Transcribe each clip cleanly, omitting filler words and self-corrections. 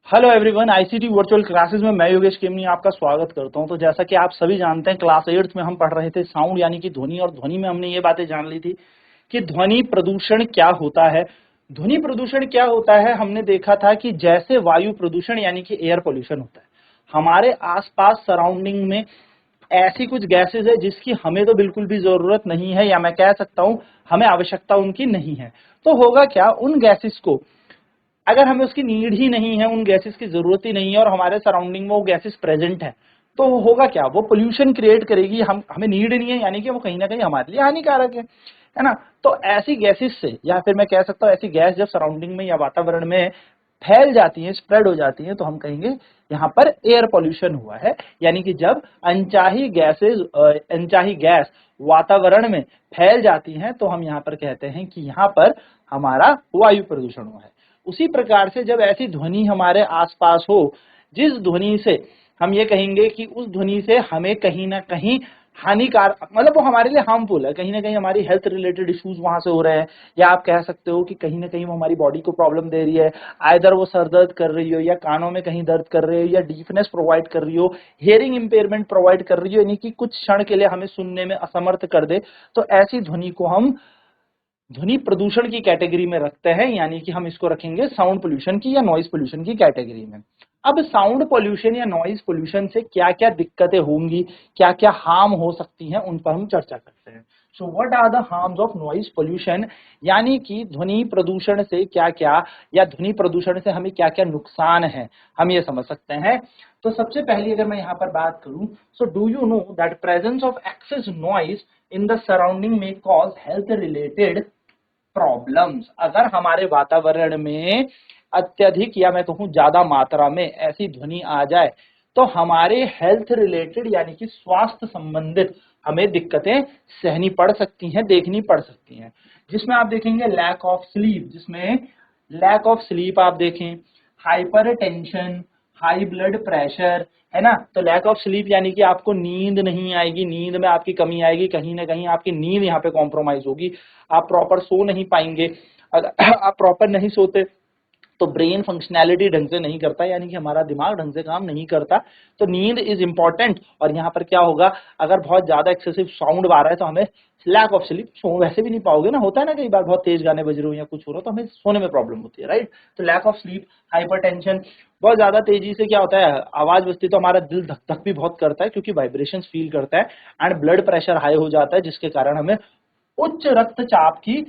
Hello everyone, ICT virtual classes में मैं योगेश केमनी आपका स्वागत करता हूं। तो जैसा कि आप सभी जानते हैं, क्लास 8th में हम पढ़ रहे थे साउंड यानी कि ध्वनि, और ध्वनि में हमने ये बातें जान ली थी कि ध्वनि प्रदूषण क्या होता है। ध्वनि प्रदूषण क्या होता है, हमने देखा था कि जैसे वायु प्रदूषण यानी कि एयर पोल्यूशन होता है, हमारे आसपास सराउंडिंग में ऐसी कुछ गैसेज है जिसकी हमें तो बिल्कुल भी जरूरत नहीं है, या मैं कह सकता हूं हमें आवश्यकता उनकी नहीं है। तो होगा क्या, उन गैसेस को अगर हमें उसकी नीड ही नहीं है, उन गैसेस की जरूरत ही नहीं है और हमारे सराउंडिंग में वो गैसेस प्रेजेंट है, तो होगा क्या, वो पोल्यूशन क्रिएट करेगी। हमें नीड नहीं है, यानी कि वो कहीं ना कहीं हमारे लिए हानिकारक है ना। तो ऐसी गैसेस से, या फिर मैं कह सकता हूँ ऐसी गैस जब सराउंडिंग में या वातावरण में फैल जाती है, स्प्रेड हो जाती है, तो हम कहेंगे यहाँ पर एयर पोल्यूशन हुआ है। यानी कि जब अनचाही गैस वातावरण में फैल जाती हैं, तो हम यहाँ पर कहते हैं कि यहाँ पर हमारा वायु प्रदूषण हुआ है। उसी प्रकार से जब ऐसी ध्वनि हमारे आसपास हो, जिस ध्वनि से हम ये कहेंगे कि उस ध्वनि से हमें कहीं ना कहीं हानिकारक, मतलब वो हमारे लिए हार्मफुल है, कहीं ना कहीं हमारी हेल्थ रिलेटेड इश्यूज वहां से हो रहे हैं, या आप कह सकते हो कि कहीं ना कहीं वो हमारी बॉडी को प्रॉब्लम दे रही है। आइदर वो सर दर्द कर रही हो, या कानों में कहीं दर्द कर रही हो, या डीफनेस प्रोवाइड कर रही हो, हियरिंग इंपेयरमेंट प्रोवाइड कर रही हो, यानी कि कुछ क्षण के लिए हमें सुनने में असमर्थ कर दे, तो ऐसी ध्वनि को हम ध्वनि प्रदूषण की कैटेगरी में रखते हैं। यानी कि हम इसको रखेंगे साउंड पोल्यूशन की या नॉइज पोल्यूशन की कैटेगरी में। अब साउंड पोल्यूशन या नॉइज पोल्यूशन से क्या क्या दिक्कतें होंगी, क्या क्या हार्म हो सकती हैं, उन पर हम चर्चा करते हैं। So what are the harms of noise pollution, यानी कि ध्वनि प्रदूषण से क्या क्या, या ध्वनि प्रदूषण से हमें क्या क्या नुकसान है, हम ये समझ सकते हैं। तो सबसे पहले अगर मैं यहाँ पर बात करूं, so do you know that presence of excess noise in the surrounding में कॉज हेल्थ रिलेटेड प्रॉब्लम्स। अगर हमारे वातावरण में अत्यधिक, या मैं कहूं ज्यादा मात्रा में ऐसी ध्वनि आ जाए, तो हमारे हेल्थ रिलेटेड यानी कि स्वास्थ्य संबंधित हमें दिक्कतें सहनी पड़ सकती हैं, देखनी पड़ सकती हैं। जिसमें आप देखेंगे लैक ऑफ स्लीप, जिसमें लैक ऑफ स्लीप आप देखें, hyper tension, high blood pressure, है ना। तो लैक ऑफ स्लीप यानी कि आपको नींद नहीं आएगी, नींद में आपकी कमी आएगी, कहीं ना कहीं आपकी नींद यहाँ पे कॉम्प्रोमाइज होगी, आप प्रॉपर सो नहीं पाएंगे। अगर आप प्रॉपर नहीं सोते तो ब्रेन फंक्शनैलिटी ढंग से नहीं करता, यानी कि हमारा दिमाग ढंग से काम नहीं करता। तो नींद इज इंपॉर्टेंट। और यहाँ पर क्या होगा, अगर बहुत ज्यादा एक्सेसिव साउंड आ रहा है तो हमें लैक ऑफ स्लीप, सो वैसे भी नहीं पाओगे ना, होता है ना कई बार बहुत तेज गाने बज रहे हो या कुछ हो रहा हो तो हमें सोने में प्रॉब्लम होती है, राइट। तो lack of sleep, hypertension, बहुत ज्यादा तेजी से क्या होता है, आवाज बजती तो हमारा दिल धक धक भी बहुत करता है, क्योंकि वाइब्रेशन फील करता है, एंड ब्लड प्रेशर हाई हो जाता है, जिसके कारण हमें उच्च रक्तचाप की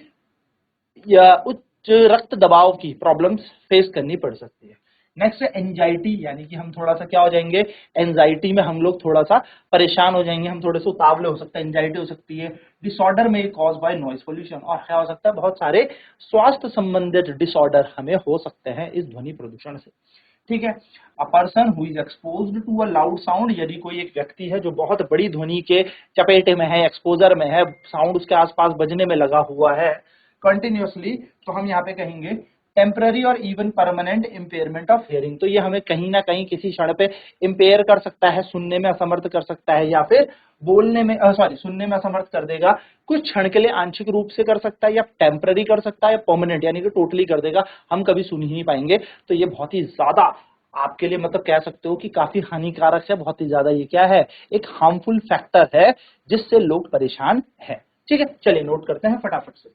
या उच्च रक्त दबाव की प्रॉब्लम्स फेस करनी पड़ सकती है। नेक्स्ट है एंजाइटी, यानी कि हम थोड़ा सा क्या हो जाएंगे, एंजाइटी में हम लोग थोड़ा सा परेशान हो जाएंगे, हम थोड़े से उतावले हो सकते हैं, एंजाइटी हो सकती है। डिसऑर्डर में कॉज बाय नॉइज पोल्यूशन, और क्या हो सकता है, बहुत सारे स्वास्थ्य संबंधित डिसऑर्डर हमें हो सकते हैं इस ध्वनि प्रदूषण से। ठीक है। A person who is exposed to a loud sound, यदि कोई एक व्यक्ति है जो बहुत बड़ी ध्वनि के चपेटे में है, एक्सपोजर में है, साउंड उसके आसपास बजने में लगा हुआ है कंटिन्यूअसली, तो हम यहाँ पे कहेंगे टेम्पररी और even permanent impairment of hearing. तो ये हमें कहीं ना कहीं किसी क्षण पे इम्पेयर कर सकता है, सुनने में असमर्थ कर सकता है, या फिर बोलने में सुनने में असमर्थ कर देगा। कुछ क्षण के लिए आंशिक रूप से कर सकता है, या टेम्पररी कर सकता है, या परमानेंट यानी कि टोटली कर देगा, हम कभी सुन ही नहीं पाएंगे। तो ये बहुत ही ज्यादा आपके लिए, मतलब कह सकते हो कि काफी हानिकारक है, बहुत ही ज्यादा ये क्या है, एक हार्मफुल फैक्टर है जिससे लोग परेशान है। ठीक है, चलिए नोट करते हैं फटाफट से।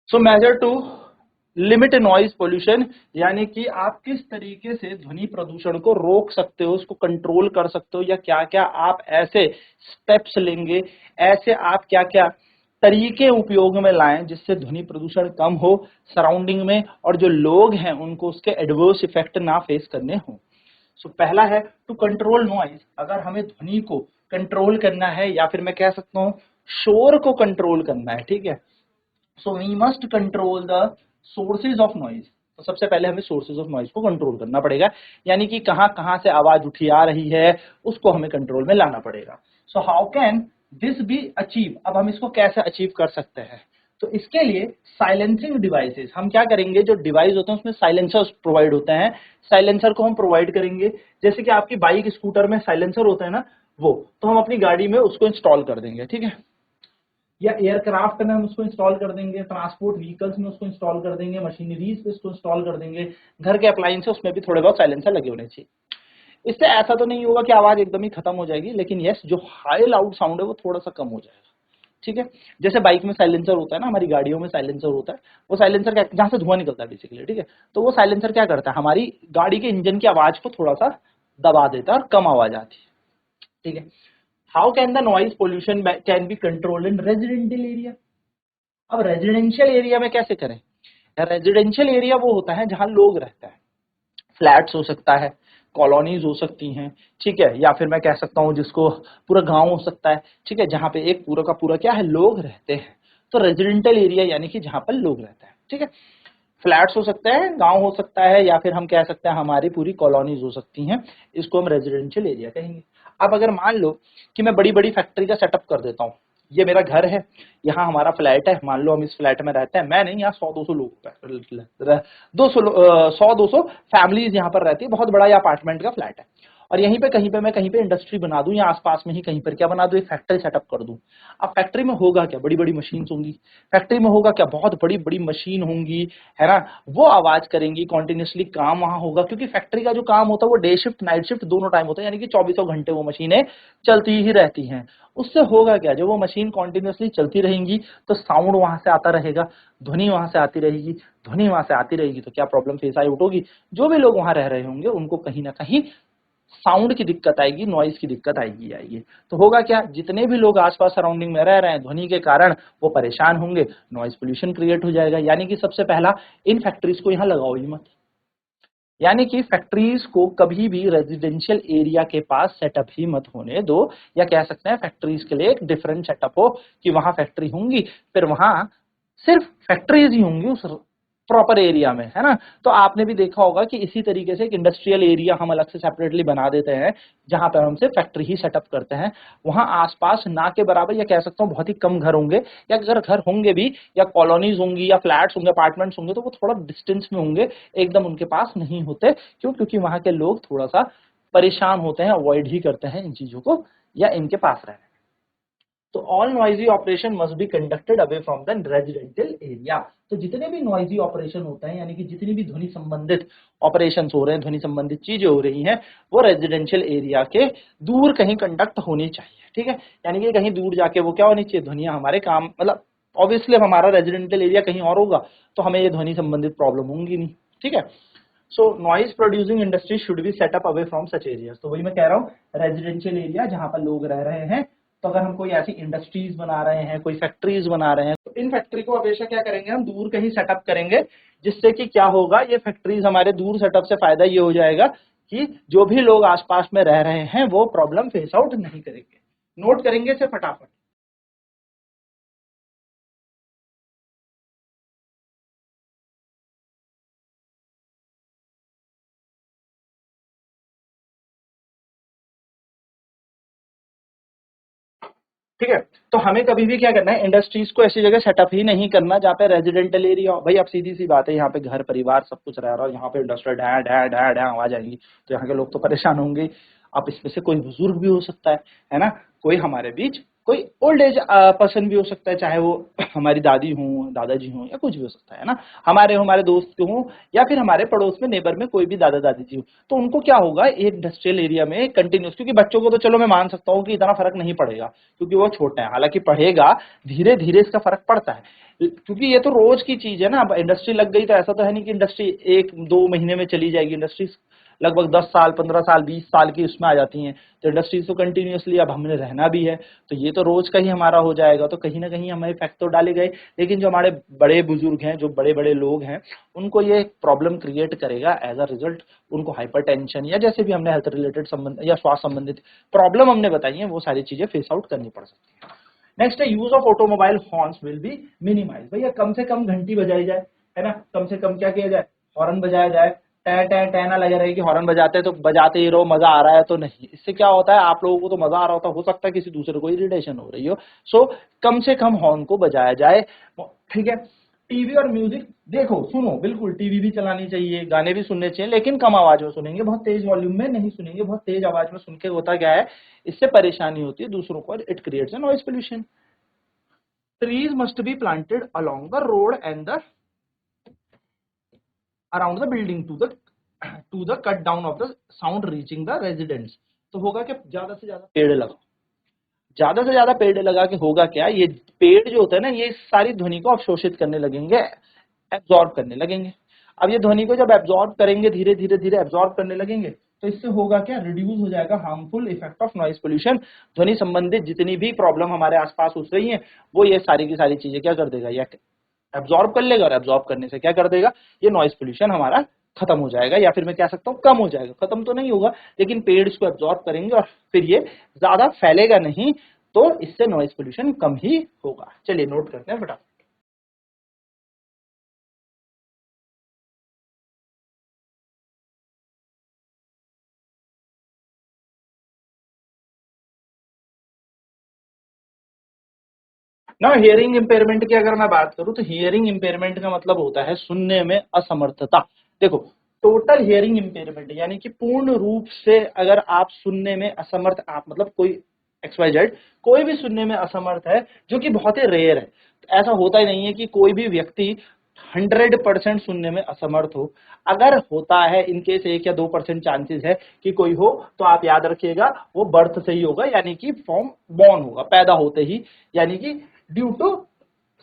So measure to limit noise pollution, यानी कि आप किस तरीके से ध्वनि प्रदूषण को रोक सकते हो, उसको कंट्रोल कर सकते हो, या क्या क्या आप ऐसे स्टेप्स लेंगे, ऐसे आप क्या क्या तरीके उपयोग में लाएं जिससे ध्वनि प्रदूषण कम हो सराउंडिंग में, और जो लोग हैं उनको उसके एडवर्स इफेक्ट ना फेस करने हो। सो पहला है टू कंट्रोल नॉइज। अगर हमें ध्वनि को कंट्रोल करना है, या फिर मैं कह सकता हूं शोर को कंट्रोल करना है, ठीक है, so we must control the sources of noise. तो सबसे पहले हमें सोर्सेज ऑफ नॉइज को कंट्रोल करना पड़ेगा, यानी कि कहां कहां से आवाज उठी आ रही है उसको हमें कंट्रोल में लाना पड़ेगा। So how can this be achieve, अब हम इसको कैसे अचीव कर सकते हैं। तो इसके लिए साइलेंसिंग डिवाइसेस, हम क्या करेंगे, जो डिवाइस होते हैं उसमें साइलेंसर्स प्रोवाइड होते हैं, साइलेंसर को हम प्रोवाइड करेंगे। जैसे कि आपकी बाइक स्कूटर में साइलेंसर होता है ना, वो तो हम अपनी गाड़ी में उसको इंस्टॉल कर देंगे, ठीक है, या एयरक्राफ्ट में हम उसको इंस्टॉल कर देंगे, ट्रांसपोर्ट व्हीकल्स में उसको इंस्टॉल कर देंगे, मशीनरीज पे उसको इंस्टॉल कर देंगे, घर के अप्लायंस उसमें भी थोड़े बहुत साइलेंसर लगे होने चाहिए। इससे ऐसा तो नहीं होगा कि आवाज एकदम ही खत्म हो जाएगी, लेकिन यस जो हाई लाउड साउंड है वो थोड़ा सा कम हो जाएगा, ठीक है। जैसे बाइक में साइलेंसर होता है ना, हमारी गाड़ियों में साइलेंसर होता है, वो साइलेंसर क्या, जहां से धुआं निकलता है बेसिकली, ठीक है, तो वो साइलेंसर क्या करता है, हमारी गाड़ी के इंजन की आवाज को थोड़ा सा दबा देता है और कम आवाज आती है, ठीक है। How can the noise pollution can be controlled in residential area? अब रेजिडेंशियल एरिया में कैसे करें? रेजिडेंशियल एरिया वो होता है जहां लोग रहते हैं, फ्लैट्स हो सकता है, कॉलोनीज हो सकती हैं, ठीक है, या फिर मैं कह सकता हूं जिसको पूरा गांव हो सकता है, ठीक है, जहां पे एक पूरा का पूरा क्या है, लोग रहते हैं। तो रेजिडेंशियल एरिया यानी कि जहां पर लोग रहते हैं, ठीक है। फ्लैट्स हो सकते हैं, गांव हो सकता है, या फिर हम कह सकते हैं हमारी पूरी कॉलोनीज हो सकती हैं, इसको हम रेजिडेंशियल एरिया कहेंगे। अब अगर मान लो कि मैं बड़ी बड़ी फैक्ट्री का सेटअप कर देता हूँ, ये मेरा घर है, यहाँ हमारा फ्लैट है, मान लो हम इस फ्लैट में रहते हैं, मैं नहीं, यहाँ 100-200 लोग, 100-200 फैमिलीज यहाँ पर रहती है, बहुत बड़ा ये अपार्टमेंट का फ्लैट है, और यहीं पे कहीं पे मैं कहीं पे इंडस्ट्री बना दूं, या आसपास में ही कहीं पर क्या बना दूं, एक फैक्ट्री सेटअप कर दूं। अब फैक्ट्री में होगा क्या, बड़ी बड़ी मशीन होंगी, फैक्ट्री में होगा क्या, बहुत बड़ी बड़ी मशीन होंगी, है ना, वो आवाज करेंगी, कॉन्टिन्यूसली काम वहां होगा, क्योंकि फैक्ट्री का जो काम होता है वो डे शिफ्ट नाइट शिफ्ट दोनों टाइम होता है, यानी कि 24 घंटे वो मशीनें चलती ही रहती हैं। उससे होगा क्या, जब वो मशीन कॉन्टिन्यूसली चलती रहेंगी तो साउंड वहां से आता रहेगा, ध्वनि वहां से आती रहेगी, ध्वनि वहां से आती रहेगी, तो क्या प्रॉब्लम फेस आई उठोगी, जो भी लोग वहां रह रहे होंगे उनको कहीं ना कहीं साउंड की दिक्कत आएगी, नॉइज की दिक्कत आएगी। तो होगा क्या, जितने भी लोग आसपास सराउंडिंग में रह रहे हैं, ध्वनि के कारण वो परेशान होंगे, नॉइज पोल्यूशन क्रिएट हो जाएगा। यानी कि सबसे पहला, इन फैक्ट्रीज को यहाँ लगाओ ही मत, यानी कि फैक्ट्रीज को कभी भी रेजिडेंशियल एरिया के पास सेटअप ही मत होने दो, या कह सकते हैं फैक्ट्रीज के लिए एक डिफरेंट सेटअप हो कि वहां फैक्ट्री होंगी, फिर वहां सिर्फ फैक्ट्रीज ही होंगी उस प्रॉपर एरिया में, है ना। तो आपने भी देखा होगा कि इसी तरीके से एक इंडस्ट्रियल एरिया हम अलग से सेपरेटली बना देते हैं, जहां पर हम सिर्फ फैक्ट्री ही सेटअप करते हैं, वहां आसपास ना के बराबर, या कह सकता हूँ बहुत ही कम घर होंगे, या अगर घर होंगे भी, या कॉलोनीज होंगी, या फ्लैट्स होंगे, अपार्टमेंट्स होंगे, तो वो थोड़ा डिस्टेंस में होंगे, एकदम उनके पास नहीं होते। क्यों? क्योंकि वहां के लोग थोड़ा सा परेशान होते हैं, अवॉइड ही करते हैं इन चीजों को, या इनके पास रहने। तो all noisy operation must be conducted away from the residential area. तो जितने भी नॉइजी ऑपरेशन होते हैं, यानी कि जितनी भी ध्वनि संबंधित ऑपरेशन हो रहे हैं, ध्वनि संबंधित चीजें हो रही हैं, वो रेजिडेंशियल एरिया के दूर कहीं कंडक्ट होनी चाहिए, ठीक है। यानी कि कहीं दूर जाके वो क्या होनी चाहिए, ध्वनिया हमारे काम, मतलब ऑब्वियसली अब हमारा रेजिडेंशियल एरिया कहीं और होगा तो हमें ये ध्वनि संबंधित प्रॉब्लम होंगी नहीं, ठीक है। So noise producing industry should be set up away from such areas. तो वही मैं कह रहा हूँ, रेजिडेंशियल एरिया जहां पर लोग रह रहे हैं, तो अगर हम कोई ऐसी इंडस्ट्रीज बना रहे हैं, कोई फैक्ट्रीज बना रहे हैं, तो इन फैक्ट्री को हमेशा क्या करेंगे, हम दूर कहीं सेटअप करेंगे, जिससे कि क्या होगा, ये फैक्ट्रीज हमारे दूर सेटअप से फायदा ये हो जाएगा कि जो भी लोग आसपास में रह रहे हैं वो प्रॉब्लम फेस आउट नहीं करेंगे, नोट करेंगे से फटाफट। ठीक है, तो हमें कभी भी क्या करना है, इंडस्ट्रीज को ऐसी जगह सेटअप ही नहीं करना जहाँ पे रेजिडेंटल एरिया हो। भाई अब सीधी सी बात है, यहाँ पे घर परिवार सब कुछ रह रहा है, यहाँ पे इंडस्ट्रियल ढा ढा ढा ढा आवाज आएंगी, तो यहाँ के लोग तो परेशान होंगे। अब इसमें से कोई बुजुर्ग भी हो सकता है ना, कोई हमारे बीच कोई ओल्ड एज पर्सन भी हो सकता है, चाहे वो हमारी दादी हो, दादाजी हो, या कुछ भी हो सकता है ना, हमारे हमारे दोस्त हो, या फिर हमारे पड़ोस में नेबर में कोई भी दादा दादी जी हो। तो उनको क्या होगा, एक इंडस्ट्रियल एरिया में कंटिन्यूस, क्योंकि बच्चों को तो चलो मैं मान सकता हूँ कि इतना फर्क नहीं पड़ेगा क्योंकि वो छोटा है, हालांकि पढ़ेगा, धीरे धीरे इसका फर्क पड़ता है, क्योंकि ये तो रोज की चीज है ना। अब इंडस्ट्री लग गई तो ऐसा तो है नहीं कि इंडस्ट्री 1-2 महीने में चली जाएगी, इंडस्ट्री लगभग 10 साल 15 साल 20 साल की उसमें आ जाती हैं। तो इंडस्ट्रीज तो कंटिन्यूसली अब हमने रहना भी है, तो ये तो रोज का ही हमारा हो जाएगा, तो कहीं ना कहीं हमें इफेक्ट तो डाले गए। लेकिन जो हमारे बड़े बुजुर्ग हैं, जो बड़े बड़े लोग हैं, उनको ये प्रॉब्लम क्रिएट करेगा एज अ रिजल्ट, उनको हाइपरटेंशन या जैसे भी हमने हेल्थ रिलेटेड संबंध या स्वास्थ्य संबंधित प्रॉब्लम हमने बताई है, वो सारी चीजें फेस आउट करनी पड़ सकती है। नेक्स्ट है use of automobile horns will be minimize. भैया कम से कम घंटी बजाई जाए, है ना, कम से कम क्या किया जाए, हॉर्न बजाया जाए। टै टै टै ना लगे रहे कि हॉर्न बजाते हैं तो बजाते ही रहो, मजा आ रहा है तो नहीं। इससे क्या होता है, आप लोगों को तो मजा आ रहा होता, हो सकता है किसी दूसरे को इरिटेशन हो रही हो। सो कम से कम हॉर्न को बजाया जाए, ठीक है। टीवी और म्यूजिक देखो सुनो, बिल्कुल टीवी भी चलानी चाहिए, गाने भी सुनने चाहिए, लेकिन कम आवाज में सुनेंगे, बहुत तेज वॉल्यूम में नहीं सुनेंगे। बहुत तेज आवाज में सुन के होता क्या है, इससे परेशानी होती है दूसरों को, it creates noise pollution. Trees must be planted along the road and the around the building to the cut down of the sound reaching the residents. तो होगा कि ज्यादा से ज्यादा पेड़ लगाओ, ज्यादा से ज्यादा पेड़ लगा के होगा क्या, ये पेड़ जो होता है ना, ये सारी ध्वनि को अवशोषित करने लगेंगे, एब्जॉर्ब करने लगेंगे। अब ये ध्वनि को जब एब्जॉर्ब करेंगे, धीरे धीरे धीरे एब्जॉर्ब करने लगेंगे, तो इससे होगा क्या, रिड्यूस हो जाएगा harmful effect of noise pollution. ध्वनि संबंधित जितनी भी प्रॉब्लम हमारे आसपास हो रही है, वो ये सारी की सारी चीजें क्या कर देगा, या एब्जॉर्ब कर लेगा, और एब्जॉर्ब करने से क्या कर देगा, ये नॉइज पोल्यूशन हमारा खत्म हो जाएगा, या फिर मैं कह सकता हूँ कम हो जाएगा। खत्म तो नहीं होगा, लेकिन पेड़ इसको एब्जॉर्ब करेंगे और फिर ये ज्यादा फैलेगा नहीं, तो इससे नॉइज पोल्यूशन कम ही होगा। चलिए नोट करते हैं फटाफट। ना हियरिंग इंपेयरमेंट की अगर मैं बात करूं, तो हियरिंग इंपेयरमेंट का मतलब होता है सुनने में असमर्थता। देखो, टोटल हियरिंग इंपेयरमेंट यानी कि पूर्ण रूप से अगर आप सुनने में असमर्थ, आप मतलब कोई XYZ कोई भी सुनने में असमर्थ है, जो कि बहुत ही रेयर है। ऐसा होता ही नहीं है कि कोई भी व्यक्ति 100% सुनने में असमर्थ हो। अगर होता है, इनकेस 1 या 2% चांसेस है कि कोई हो, तो आप याद रखिएगा वो बर्थ से ही होगा, यानी कि फ्रॉम बॉर्न होगा, पैदा होते ही, यानी कि ड्यू टू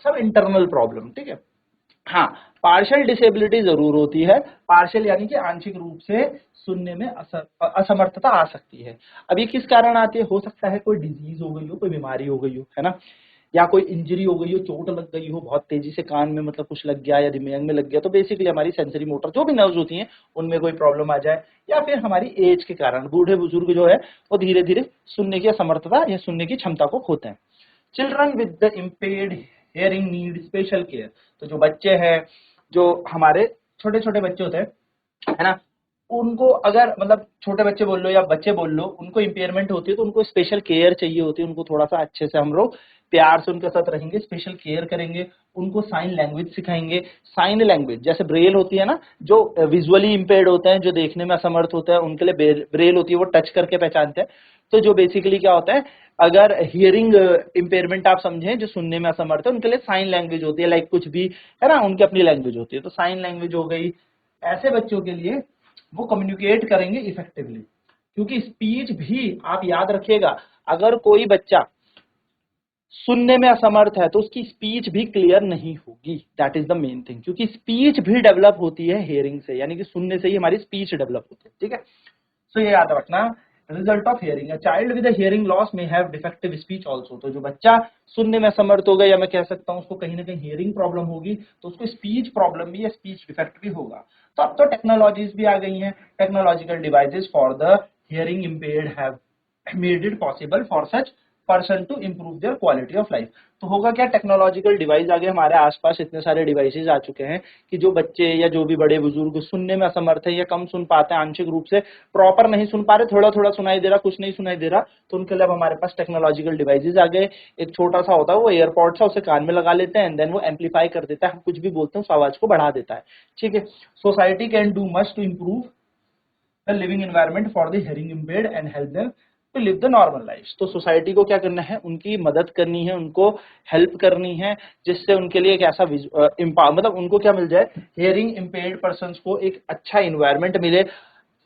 सब इंटरनल प्रॉब्लम। ठीक है, हाँ, पार्शियल डिसेबिलिटी जरूर होती है, पार्शियल यानी कि आंशिक रूप से सुनने में असमर्थता आ सकती है। अब ये किस कारण आती है, हो सकता है कोई डिजीज हो गई हो, कोई बीमारी हो गई हो, है ना, या कोई इंजरी हो गई हो, चोट लग गई हो, बहुत तेजी से कान में मतलब कुछ लग गया या दिमाग में लग गया, तो बेसिकली हमारी सेंसरी मोटर जो भी नर्व्स होती हैं उनमें कोई प्रॉब्लम आ जाए, या फिर हमारी एज के कारण बूढ़े बुजुर्ग जो है वो धीरे धीरे सुनने की असमर्थता या सुनने की क्षमता को खोते हैं। Children with the impaired hearing need special care. तो जो बच्चे हैं, जो हमारे छोटे छोटे बच्चे होते हैं, है ना, उनको अगर मतलब छोटे बच्चे बोल लो या बच्चे बोल लो, उनको इम्पेयरमेंट होती है, तो उनको स्पेशल केयर चाहिए होती है। उनको थोड़ा सा अच्छे से हम लोग प्यार से उनके साथ रहेंगे, स्पेशल केयर करेंगे, उनको साइन लैंग्वेज सिखाएंगे। साइन लैंग्वेज जैसे ब्रेल होती है ना, जो विजुअली इम्पेयर्ड होते हैं, जो देखने में असमर्थ होते हैं, उनके लिए ब्रेल होती है, वो टच करके पहचानते हैं। तो जो बेसिकली क्या होता है, अगर हियरिंग इम्पेयरमेंट आप समझें, जो सुनने में असमर्थ है, उनके लिए साइन लैंग्वेज होती है, लाइक कुछ भी है ना, उनकी अपनी लैंग्वेज होती है, तो साइन लैंग्वेज हो गई। ऐसे बच्चों के लिए वो कम्युनिकेट करेंगे इफेक्टिवली, क्योंकि स्पीच भी आप याद रखिएगा, अगर कोई बच्चा सुनने में असमर्थ है तो उसकी स्पीच भी क्लियर नहीं होगी, that is the main thing, क्योंकि स्पीच भी डेवलप होती है हियरिंग से, यानी कि सुनने से ही हमारी स्पीच डेवलप होती है। ठीक है, सो ये याद रखना। Result of hearing, a child with hearing loss may have defective speech also. तो जो बच्चा सुनने में असमर्थ होगा, या मैं कह सकता हूं उसको कहीं ना कहीं हियरिंग प्रॉब्लम होगी, तो उसको स्पीच प्रॉब्लम भी या स्पीच डिफेक्ट भी होगा। तो अब तो टेक्नोलॉजीज भी आ गई हैं, technological devices for the hearing impaired have made it possible for such person to improve their quality of life. तो होगा क्या, टेक्नोलॉजिकल डिवाइस आगे हमारे आसपास इतने सारे डिवाइसेस आ चुके हैं कि जो बच्चे या जो भी बड़े बुजुर्ग सुनने में असमर्थ है या कम सुन पाते हैं, आंशिक रूप से प्रॉपर नहीं सुन पा रहे, थोड़ा थोड़ा सुनाई दे रहा, कुछ नहीं सुनाई दे रहा, तो उनके लिए अब हमारे पास टेक्नोलॉजिकल डिवाइसेस आ गए। एक छोटा सा होता है, वो एयरपॉड सा, उसे कान में लगा लेते हैं, एंड देन वो एम्पलीफाई कर देता है, हम कुछ भी बोलते हैं उस आवाज को बढ़ा देता है। ठीक है, society can do much to improve the living environment for the hearing impaired and help them to live the normal life. तो सोसाइटी को क्या करना है, उनकी मदद करनी है, उनको हेल्प करनी है, जिससे उनके लिए एक ऐसा मतलब उनको क्या मिल जाए, हियरिंग इम्पेयर्ड पर्सन को एक अच्छा इन्वायरमेंट मिले।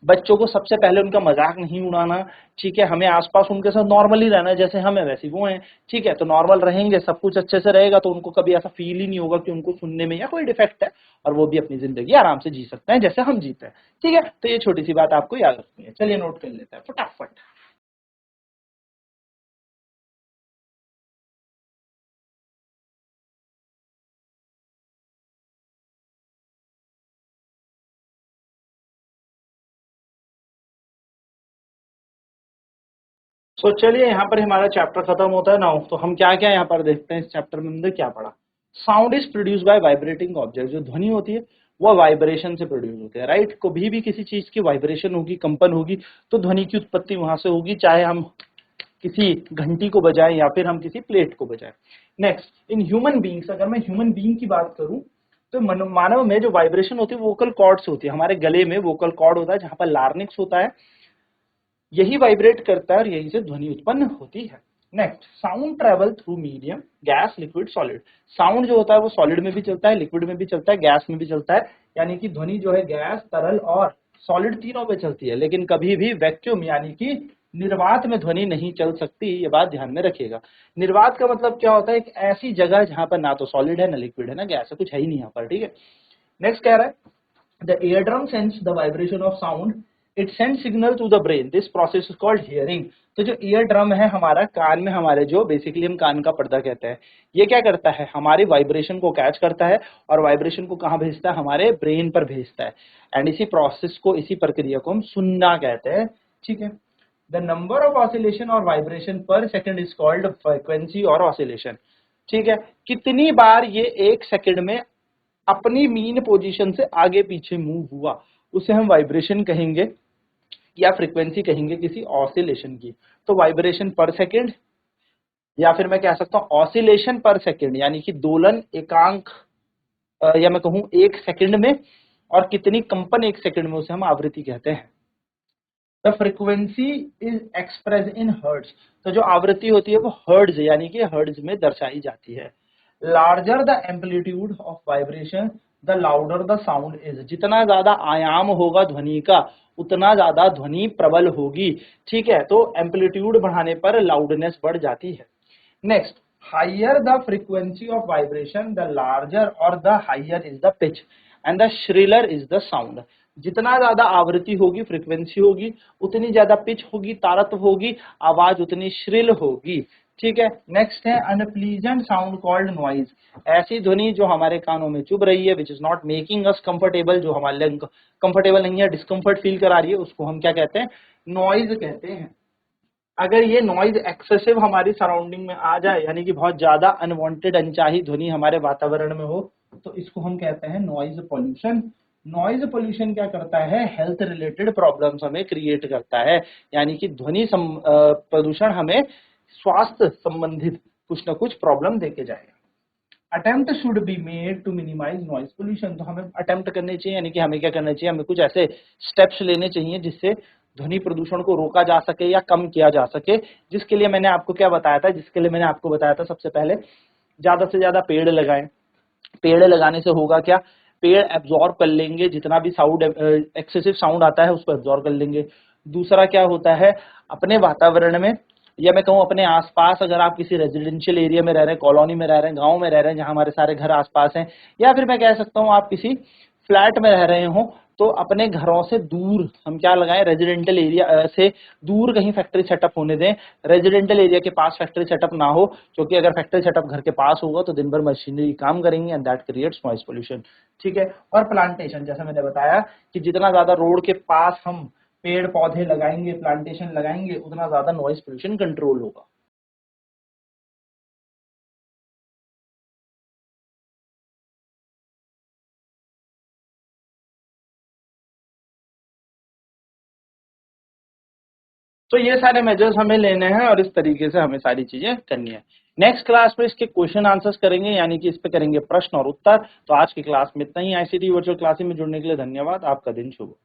बच्चों को सबसे पहले उनका मजाक नहीं उड़ाना, ठीक है, हमें आसपास उनके साथ नॉर्मली रहना, जैसे हम है वैसे वो हैं। ठीक है, तो नॉर्मल रहेंगे, सब कुछ अच्छे से रहेगा, तो उनको कभी ऐसा फील ही नहीं होगा कि उनको सुनने में या कोई डिफेक्ट है, और वो भी अपनी जिंदगी आराम से जी सकते हैं जैसे हम जीते हैं। ठीक है, तो ये छोटी सी बात आपको याद रखनी है। चलिए नोट कर लेते हैं फटाफट। तो चलिए यहाँ पर हमारा चैप्टर खत्म होता है ना, तो हम क्या क्या यहाँ पर देखते हैं, इस चैप्टर में हमने क्या पढ़ा। Sound is produce by vibrating object. जो ध्वनि होती है वो वाइब्रेशन से प्रोड्यूस होती है, राइट। कभी भी किसी चीज की वाइब्रेशन होगी, कंपन होगी, तो ध्वनि की उत्पत्ति वहां से होगी, चाहे हम किसी घंटी को बजाएं या फिर हम किसी प्लेट को बजाएं। नेक्स्ट, इन ह्यूमन बींग्स, अगर मैं ह्यूमन बींग की बात करूं, तो मानव में जो वाइब्रेशन होती है वोकल कॉर्ड्स होती है, हमारे गले में वोकल कॉर्ड होता है जहां पर लार्निक्स होता है, यही वाइब्रेट करता है और यही से ध्वनि उत्पन्न होती है। Next, sound travel through medium gas liquid solid. Sound जो होता है वो सॉलिड में भी चलता है, लिक्विड में भी चलता है, गैस में भी चलता है, यानी कि ध्वनि जो है गैस, तरल और सॉलिड तीनों में चलती है, लेकिन कभी भी वैक्यूम यानी कि निर्वात में ध्वनि नहीं चल सकती, ये बात ध्यान में रखिएगा। निर्वात का मतलब क्या होता है, एक ऐसी जगह जहां पर ना तो सॉलिड है ना लिक्विड है ना गैस है, कुछ है ही नहीं यहाँ पर, ठीक है। नेक्स्ट कह रहा है the eardrum sends the vibration of sound, it sends signal to the brain, this process is called hearing। तो जो ईयर ड्रम है हमारा कान में, हमारे जो बेसिकली हम कान का पर्दा कहते हैं, ये क्या करता है, हमारी वाइब्रेशन को कैच करता है और वाइब्रेशन को कहाँ भेजता है, हमारे ब्रेन पर भेजता है, एंड इसी प्रोसेस को, इसी प्रक्रिया को हम सुनना कहते हैं, ठीक है। द नंबर ऑफ ऑसिलेशन और वाइब्रेशन पर सेकेंड इज कॉल्ड फ्रीक्वेंसी और ऑसिलेशन, ठीक है। कितनी बार ये एक सेकेंड में अपनी मीन पोजीशन से आगे पीछे मूव हुआ, उसे हम वाइब्रेशन कहेंगे या फ्रीक्वेंसी कहेंगे किसी ऑसिलेशन की। तो वाइब्रेशन पर सेकेंड, या फिर मैं कह सकता हूं ऑसिलेशन पर सेकेंड, यानी कि दोलन एकांक, या मैं कहूं एक सेकेंड में, और कितनी कंपन एक सेकेंड में, उसे हम आवृत्ति कहते हैं। The frequency is express in hertz. तो जो आवृत्ति होती है वो हर्ट्ज यानी कि हर्ट्ज में दर्शाई जाती है। Larger the amplitude of vibration the louder the sound is. जितना ज्यादा आयाम होगा ध्वनि का उतना ज्यादा ध्वनि प्रबल होगी, ठीक है। तो एम्पलीट्यूड बढ़ाने पर लाउडनेस बढ़ जाती है। Next, higher the frequency of vibration the larger और the higher is the pitch and the shriller is the sound. जितना ज्यादा आवृत्ति होगी, फ्रीक्वेंसी होगी, उतनी ज्यादा पिच होगी, तारत्व होगी, आवाज उतनी श्रिल होगी, ठीक है। नेक्स्ट है अनप्लीजेंट साउंड कॉल्ड नॉइज। ऐसी ध्वनि जो हमारे कानों में चुभ रही है, which is not making us comfortable, जो हमारे लिए कंफर्टेबल नहीं है, डिस्कम्फर्ट फील करा रही है, उसको हम क्या कहते हैं, नॉइज कहते हैं। अगर ये नॉइज एक्सेसिव हमारी सराउंडिंग में आ जाए, यानी कि बहुत ज्यादा अनवांटेड अनचाही ध्वनि हमारे वातावरण में हो, तो इसको हम कहते हैं नॉइज पोल्यूशन। नॉइज पोल्यूशन क्या करता है, हेल्थ रिलेटेड प्रॉब्लम्स हमें क्रिएट करता है, यानी कि ध्वनि प्रदूषण हमें स्वास्थ्य संबंधित कुछ ना कुछ प्रॉब्लम देके जाएगा। Attempt should be made to minimize noise pollution. तो हमें अटेम्प्ट करने चाहिए, यानी कि हमें क्या करना चाहिए, हमें कुछ ऐसे स्टेप्स लेने चाहिए जिससे ध्वनि प्रदूषण को रोका जा सके या कम किया जा सके। जिसके लिए मैंने आपको क्या बताया था, जिसके लिए मैंने आपको बताया था सबसे पहले, ज्यादा से ज्यादा पेड़ लगाएं। पेड़ लगाने से होगा क्या, पेड़ एब्जॉर्ब कर लेंगे, जितना भी साउंड एक्सेसिव साउंड आता है उसको एब्जॉर्ब कर लेंगे। दूसरा क्या होता है, अपने वातावरण में, या मैं कहूँ अपने आसपास, अगर आप किसी रेजिडेंशियल एरिया में रह रहे हैं, कॉलोनी में रह रहे हैं, गांव में रह रहे हैं जहां हमारे सारे घर आसपास हैं, या फिर मैं कह सकता हूँ आप किसी फ्लैट में रह रहे हो, तो अपने घरों से दूर हम क्या लगाएं, रेजिडेंशियल एरिया से दूर कहीं फैक्ट्री सेटअप होने दें। रेजिडेंशियल एरिया के पास फैक्ट्री सेटअप ना हो, क्योंकि अगर फैक्ट्री सेटअप घर के पास होगा तो दिन भर मशीनरी काम करेंगे and that creates noise pollution, ठीक है। और प्लांटेशन, जैसे मैंने बताया कि जितना ज्यादा रोड के पास हम पेड़ पौधे लगाएंगे, प्लांटेशन लगाएंगे, उतना ज्यादा नॉइज पोल्यूशन कंट्रोल होगा। तो ये सारे मेजर्स हमें लेने हैं और इस तरीके से हमें सारी चीजें करनी है। नेक्स्ट क्लास में इसके क्वेश्चन आंसर्स करेंगे, यानी कि इस पे करेंगे प्रश्न और उत्तर। तो आज की क्लास में इतना ही। आईसीटी वर्चुअल क्लासेस में जुड़ने के लिए धन्यवाद। आपका दिन शुभ हो।